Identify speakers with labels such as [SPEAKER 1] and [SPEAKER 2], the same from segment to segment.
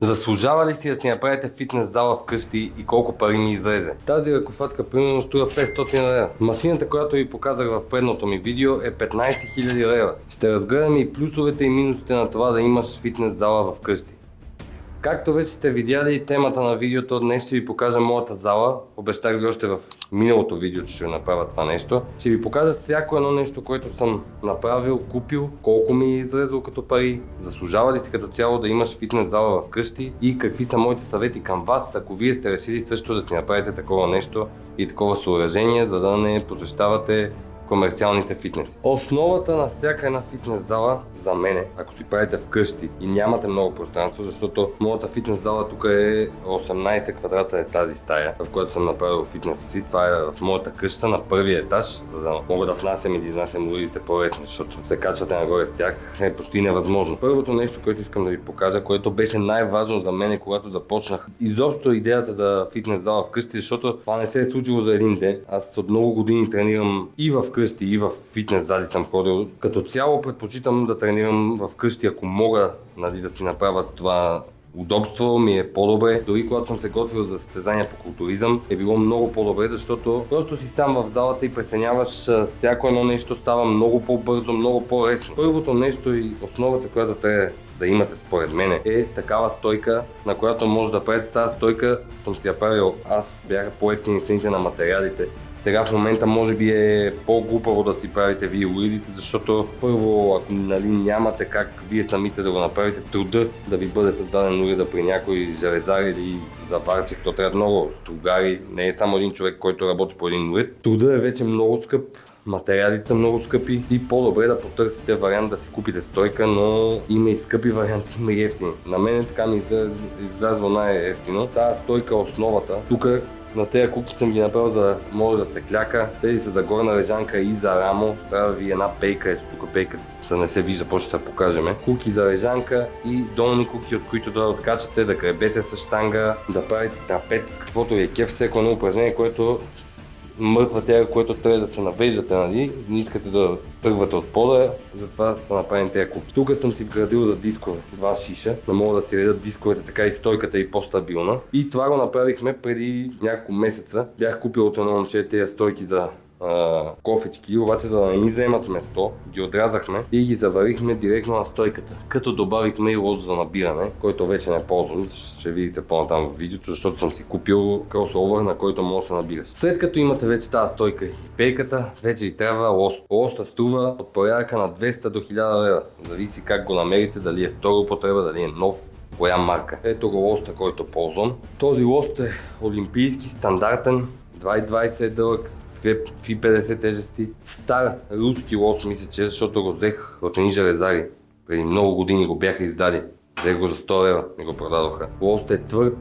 [SPEAKER 1] Заслужава ли си да си направите фитнес зала вкъщи и колко пари ми излезе? Тази ръкофатка примерно струва 500 лева. Машината, която ви показах в предното ми видео е 15 000 лева. Ще разгледаме и плюсовете и минусите на това да имаш фитнес зала вкъщи. Както вече сте видяли темата на видеото, днес ще ви покажа моята зала. Обещах ви още в миналото видео, че ще направя това нещо. Ще ви покажа всяко едно нещо, което съм направил, купил, колко ми е излезло като пари, заслужава ли си като цяло да имаш фитнес зала вкъщи и какви са моите съвети към вас, ако вие сте решили също да си направите такова нещо и такова съоръжение, за да не посещавате комерциалните фитнеси. Основата на всяка една фитнес зала за мене, ако си правите вкъщи и нямате много пространство, защото моята фитнес зала тук е 18 квадрата е тази стая, в която съм направил фитнес си. Това е в моята къща на първия етаж, за да мога да внасям и да изнасям уредите по-лесно, защото се качвате нагоре с тях е почти невъзможно. Първото нещо, което искам да ви покажа, което беше най-важно за мен, когато започнах изобщо идеята за фитнес зала вкъщи, защото това не се е случило за един ден. Аз от много години тренирам и вкъщи, и в фитнес зали съм ходил. Като цяло предпочитам да тренирам вкъщи, ако мога, да си направя това удобство, ми е по-добре. Дори когато съм се готвил за състезания по културизъм, е било много по-добре, защото просто си сам в залата и преценяваш всяко едно нещо, става много по-бързо, много по-лесно. Първото нещо и основата, която трябва да имате според мен е такава стойка, на която може да правите. Тази стойка съм си я правил аз, бяха по-евтини цените на материалите. Сега в момента може би е по-глупаво да си правите вие уредите, защото първо, ако нямате как вие самите да го направите, труда да ви бъде създаден уреда при някой железар или заварчик, то трябва много стругари, не е само един човек, който работи по един уред. Труда е вече много скъп. Материалите са много скъпи и по-добре да потърсите вариант да си купите стойка, но има и скъпи варианти, има и ефтини. На мен така ми излязло най-ефтино. Тази стойка, основата, тук на тези куки съм ги направил, за да може да се кляка. Тези са за горна лежанка и за рамо. Трябва ви една пейка, ето тук пейка, да не се вижда, после ще се покажем. Куки за лежанка и долни куки, от които да откачате, да гребете с штанга, да правите трапец, каквото ви е кеф, всеко едно упражнение, което мъртва тяга, което трябва да се навеждате, нали? Не искате да тръгвате от пода, затова са направени тези купи. Тук съм си вградил за дискове два шиша, да мога да си редят дисковете, така и стойката е по-стабилна. И това го направихме преди няколко месеца. Бях купил от едно момче тези стойки за кофички, обаче за да не ни вземат место, ги отрязахме и ги заварихме директно на стойката, като добавихме и лозо за набиране, който вече не ползвам, ще видите по-натам в видеото, защото съм си купил кросовър, на който може да се набираш. След като имате вече тази стойка и пейката, вече ви трябва лост. Лоста струва от порядъка на 200 до 1000 лева, зависи как го намерите, дали е втора употреба, дали е нов, коя марка. Ето го лоста, който ползвам. Този лост е олимпийски, стандартен, 2,20 е дълъг, FI 50 тежести. Стар руски лост, мисля, че защото го взех от едни железари. Преди много години го бяха издали. Взех го за 100 лева и го продадоха. Лост е твърд,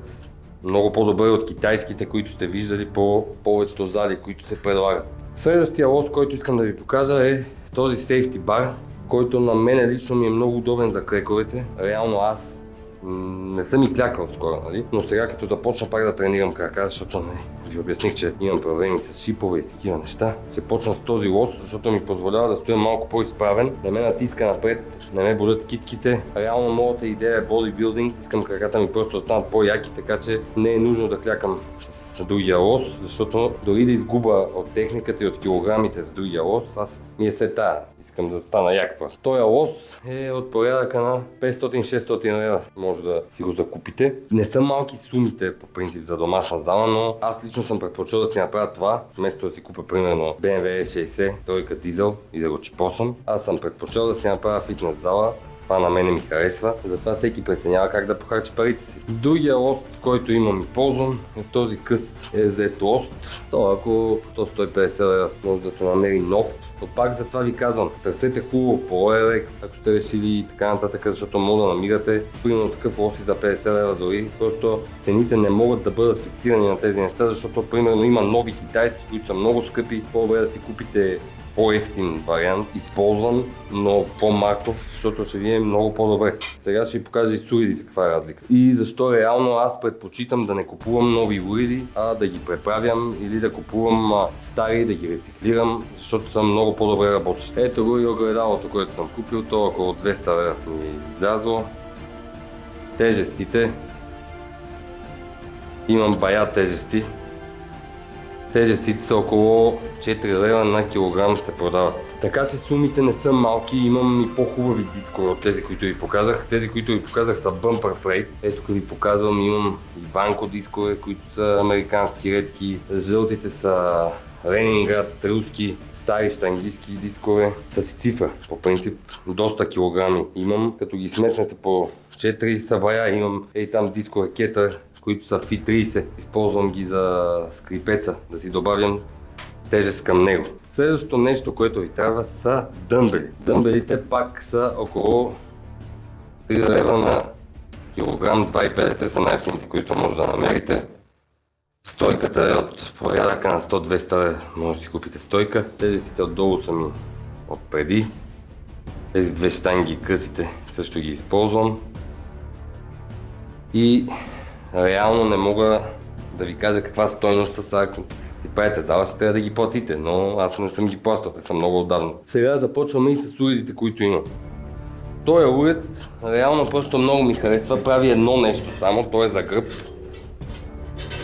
[SPEAKER 1] много по-добър от китайските, които сте виждали по повечето зали, които се предлагат. Следващия лост, който искам да ви покажа, е този Safety Bar, който на мен лично ми е много удобен за крековете. Реално аз не съм и клякал скоро, нали? Но сега като започна пак да тренирам крака, защото ви обясних, че имам проблеми с шипове и такива неща. Ще почна с този лост, защото ми позволява да стоя малко по-изправен, да ме натиска напред, не ме болят китките. Реално моята идея е бодибилдинг, искам краката ми просто да станат по-яки, така че не е нужно да клякам с другия лост, защото дори да изгуба от техниката и от килограмите с другия лост, аз ми е след тая. Искам да стана як просто. Този лост е от порядъка на 500-600 лева. Може да си го закупите. Не са малки сумите по принцип за домашна зала, но аз лично съм предпочел да си направя това, вместо да си купя примерно BMW 60, тройка дизел и да го чипосам. Аз съм предпочел да си направя фитнес зала. Това на мене ми харесва, затова всеки преценява как да похарчи парите си. Другия лост, който имам и ползвам, е този къс EZ лост. Ако 150 лева може да се намери нов. Но пак затова ви казвам, търсете хубаво по OLX, ако сте решили и така нататък, защото мога да намирате примерно такъв лост и за 50 лева дори. Просто цените не могат да бъдат фиксирани на тези неща, защото примерно има нови китайски, които са много скъпи. По-добре да си купите по-евтин вариант, използван, но по-марков, защото ще ви е много по-добре. Сега ще ви покажа и с уредите каква е разлика. И защо реално аз предпочитам да не купувам нови уреди, а да ги преправям или да купувам стари, да ги рециклирам, защото са много по-добре работещи. Ето го и огледалото, което съм купил, то около 200 лева ми е излязло. Тежестите Имам бая тежести. Тежестите са около 4 лева на килограм се продават. Така че сумите не са малки, имам и по-хубави дискове от тези, които ви показах. Тези, които ви показах са Bumper Freight. Ето тук ви показвам, имам Иванко дискове, които са американски редки. Жълтите са Ленинград, руски, стари щангистски дискове. С цифра, по принцип, доста килограми имам. Като ги сметнете по 4 сабая, имам там дискове Кетър, които са FI30. Използвам ги за скрипеца, да си добавям тежест към него. Следващото нещо, което ви трябва, са дъмбели. Дъмбелите пак са около 3 лева на килограм, 2,50 са най-ефтините, които може да намерите. Стойката е от порядъка на 100-200 лева, може да си купите стойка. Тежестите отдолу са ми от преди. Тези две щанги късите също ги използвам. И реално не мога да ви кажа каква стойност са, ако си правите зала, ще трябва да ги платите, но аз не съм ги плащал, те са много отдавна. Сега започваме и с уредите, които имам. Той уред реално просто много ми харесва, прави едно нещо само, той е за гръб.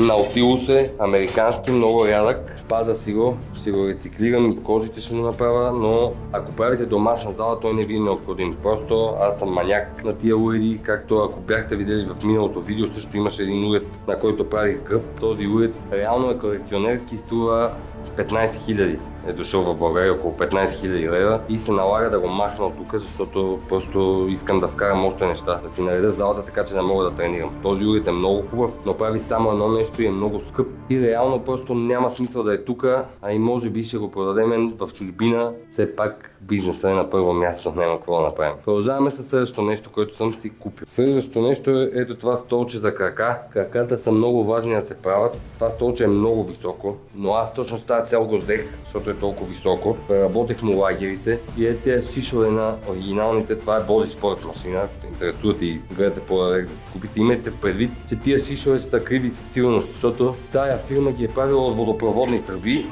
[SPEAKER 1] Наутилус е, американски, много рядък, паза си го, ще го рециклирам и кожите ще му направя, но ако правите домашна зала, той не ви е необходим. Просто аз съм маняк на тия уреди, както ако бяхте видели в миналото видео, също имаше един уред, на който правих гръб. Този уред реално е колекционерски, струва 15 000. Е дошъл в България около 15 000 лева и се налага да го махна от тук, защото просто искам да вкарам още неща, да си нареда залата така, че да мога да тренирам. Този уред е много хубав, но прави само едно нещо и е много скъп и реално просто няма смисъл да е тук, а и може би ще го продадем в чужбина. Все пак бизнесът е на първо място, няма какво да направим. Продължаваме с следващото нещо, което съм си купил. Следващото нещо е ето това столче за крака. Краката са много важни да се правят. Това столче е много високо, но аз точно с тази цел го взех, защото е толкова високо. Преработих му лагерите и тези шишове на оригиналните, това е Bodysport машина. Ако се интересувате и гледате по-далеч да си купите, имайте в предвид, че тия шишове са криви със сигурност, защото тая фирма ги е правила от водопроводни тръби.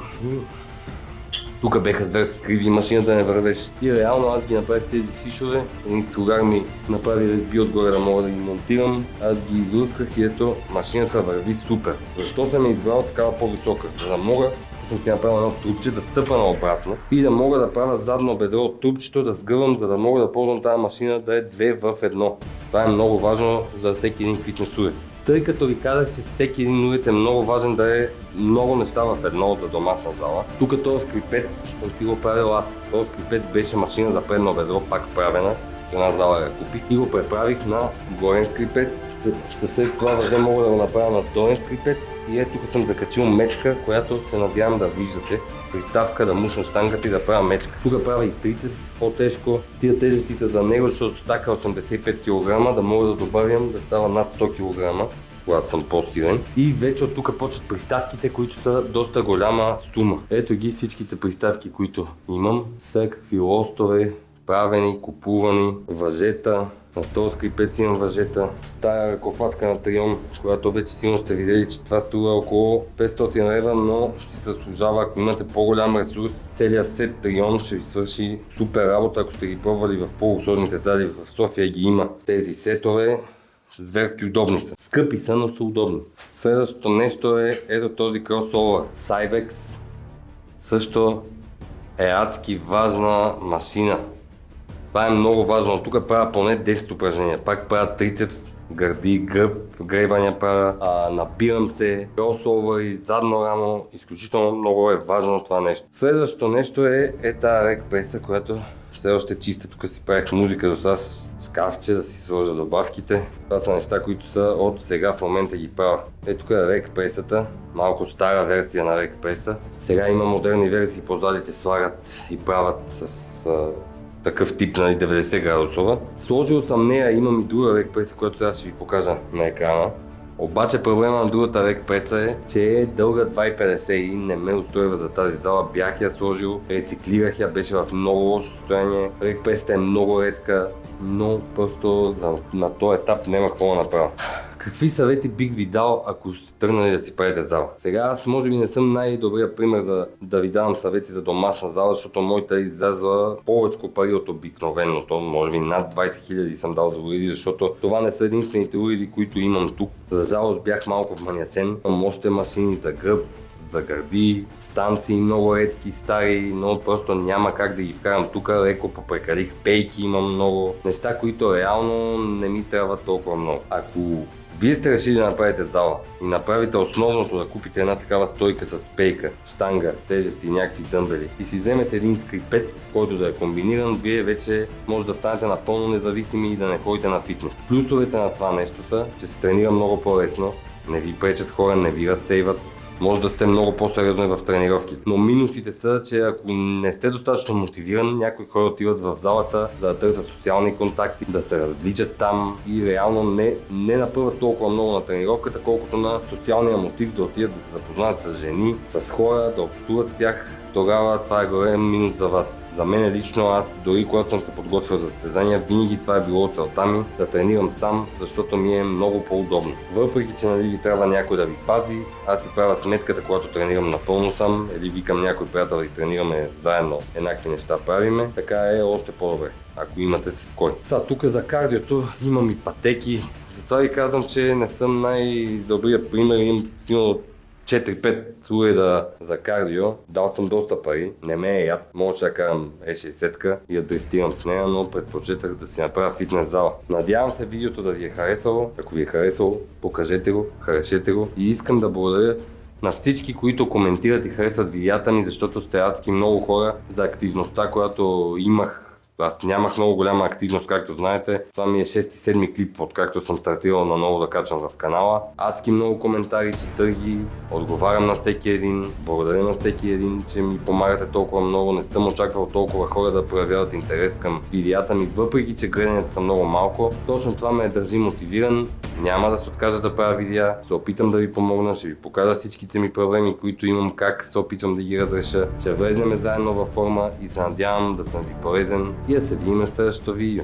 [SPEAKER 1] Тук беха зверски криви и машината не вървеше. И реално аз ги направих тези шишове. Един стругар ми направи резби отгоре да мога да ги монтирам. Аз ги излъсках и ето машината върви супер. Защо съм я избрал такава по-висока? За да мога, съм си направил едно трупче да стъпа наобратно и да мога да правя задно бедро от трупчето, да сгъвам, за да мога да ползвам тази машина да е 2 в 1. Това е много важно за всеки един фитнес уред. Тъй като ви казах, че всеки един уред е много важен да е много неща в едно за домашна зала. Тук този скрипец съм си го правил аз. Този скрипец беше машина за предно бедро, пак правена. Една зала я купих и го преправих на горен скрипец. След това въже мога да го направя на долен скрипец и ето тук съм закачил мечка, която се надявам да виждате. Приставка да мушна щангата и да правя мечка. Тук правя и трицепс, по-тежко. Тия тежести са за него, защото стака 85 кг, да мога да добавям да става над 100 кг, когато съм по-силен. И вече от тук почват приставките, които са доста голяма сума. Ето ги всичките приставки, които имам. Всякакви лостове, правени, купувани, въжета. На този скрипец имам въжета. Тая ръкофатка на Трион, която вече силно сте видели, че това струва около 500 лева, но си заслужава, ако имате по-голям ресурс. Целият сет Трион ще ви свърши супер работа, ако сте ги пробвали в по-луксозните зали. В София ги има тези сетове. Зверски удобни са. Скъпи са, но са удобни. Следващото нещо е ето този кросовър. Cybex. Също е адски важна машина. Това е много важно. Тук правя поне 10 упражнения. Пак правя трицепс, гърди, гръб, гребания правя, напирам се, кросовър, задно рамо. Изключително много е важно това нещо. Следващото нещо е тази рек преса, която все още чиста. Тук си правих музика до сега с шкафче, да си сложа добавките. Това са неща, които са от сега в момента ги правя. Тук е рек пресата, малко стара версия на рек преса. Сега има модерни версии, по-задите слагат и правят с такъв тип на 90 градусова. Сложил съм нея, имам и друга рек преса, която сега ще ви покажа на екрана. Обаче проблема на другата рек преса е, че е дълга 2,50 и не ме устройва за тази зала. Бях я сложил, рециклирах я, беше в много лошо състояние. Рек пресата е много редка, но просто на този етап няма какво да направя. Какви съвети бих ви дал, ако сте тръгнали да си правите зала? Сега аз може би не съм най-добрият пример за да ви давам съвети за домашна зала, защото моята излязла повече пари от обикновеното. Може би над 20 000 съм дал за уреди, защото това не са единствените уреди, които имам тук. За жалост бях малко вманиачен. Имам още машини за гръб, за гърди, станции много редки, стари, но просто няма как да ги вкарам тук. Леко попрекалих, пейки имам много неща, които реално не ми трябва толкова много. Ако вие сте решили да направите зала и направите основното, да купите една такава стойка с пейка, штанга, тежести и някакви дъмбели и си вземете един скрипец, който да е комбиниран, вие вече може да станете напълно независими и да не ходите на фитнес. Плюсовете на това нещо са, че се тренира много по-лесно, не ви пречат хора, не ви разсейват. Може да сте много по-сериозни в тренировки. Но минусите са, че ако не сте достатъчно мотивиран, някои хора отиват в залата за да търсят социални контакти, да се развличат там и реално не напъват толкова много на тренировката, колкото на социалния мотив да отидат да се запознаят с жени, с хора, да общуват с тях. Тогава това е голям минус за вас. За мен лично, аз дори когато съм се подготвил за състезания, винаги това е било целта ми да тренирам сам, защото ми е много по-удобно. Въпреки че ви трябва някой да ви пази, аз си правя сметката, когато тренирам напълно сам, или викам някой приятел и тренираме заедно, еднакви неща правиме, така е още по-добре, ако имате с кой. Сега тук за кардиото имам и пътеки, затова ви казвам, че не съм най-добрият пример, имам силно 4-5 уреда за кардио, дал съм доста пари, не ме е яд, може да карам E60 и да дрифтирам с нея, но предпочитах да си направя фитнес зала. Надявам се видеото да ви е харесало, ако ви е харесало, покажете го, харесете го и искам да благодаря на всички, които коментират и харесват видеята ми, защото сте адски много хора за активността, която имах. Аз нямах много голяма активност, както знаете. Това ми е 6-7 клип, откакто съм стартирал наново да качвам в канала. Адски много коментари, чета ги, отговарям на всеки един, благодаря на всеки един, че ми помагате толкова много. Не съм очаквал толкова хора да проявяват интерес към видеята ми, въпреки че гледанията са много малко. Точно това ме държи мотивиран. Няма да се откажа да правя видеа, се опитам да ви помогна, ще ви покажа всичките ми проблеми, които имам, как се опитвам да ги разреша. Ще влезнем заедно във форма и се надявам да съм ви полезен и да се видим в следващото видео.